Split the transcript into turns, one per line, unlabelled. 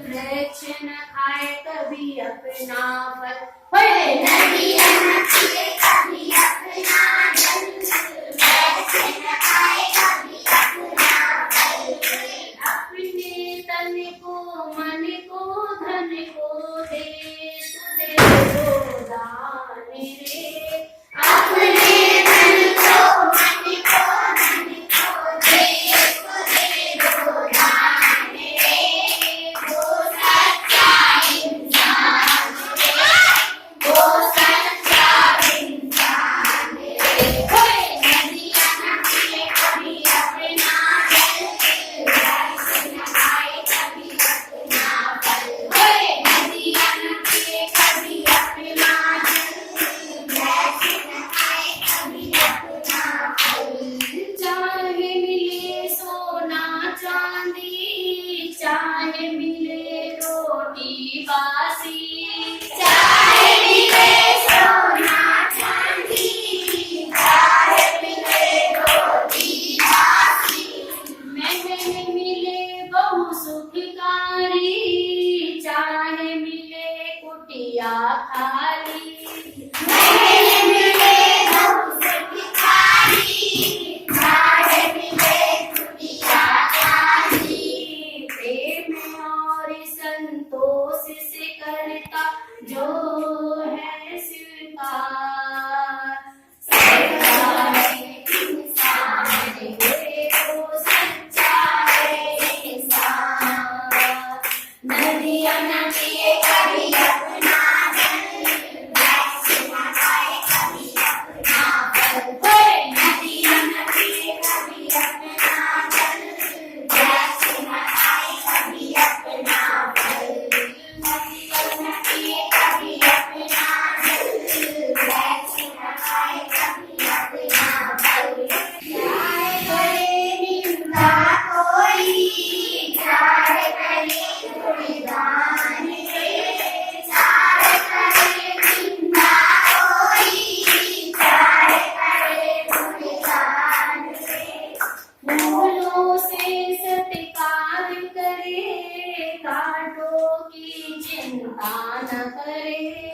वृक्ष न खाए कभी अपना फल। होए नदियाँ न पिए कभी अपना जल, वृक्ष न खाए कभी अपना फल। अपने तन को मन को धन को दे, तू दे दो दान रे। अपने तन को मन को धन को दे, तू दे दो दान रे। वो सच्चा इंसान रे, वो सच्चा इंसान रे। होए नदियाँ न पिए कभी अपना जल, वृक्ष न खाए कभी अपना फल। होए नदियाँ न पिए कभी अपना जल, वृक्ष न खाए कभी अपना फल। चाहे मिले सोना चांदी, चाहे मिले रोटी बासी, चाहे मिले सोना चांदी, चाहे मिले रोटी बासी। महल मिले बहु सुखकारी, चाहे मिले कुटिया खाली। महल मिले बहु सुखकारी, चाहे मिले कुटिया खाली। प्रेम और संतोष से करता जो है स्वीकार, सच्चा है इंसान रे, वो सच्चा है इंसान। नदियाँ न पिए कभी अपना जल, वृक्ष न खाए कभी अपना फल। होए नदियाँ न पिए कभी अपना जल, वृक्ष न खाए कभी अपना फल। नदियाँ न पिए कभी अपना जल, वृक्ष न खाए कभी अपना फल। चाहे करे निंदा कोई, चाहे करे गुणगान रे। चाहे करे निंदा कोई, चाहे करे गुणगान रे। फूलों से सत्कार करे, कांटों की चिंता न करे।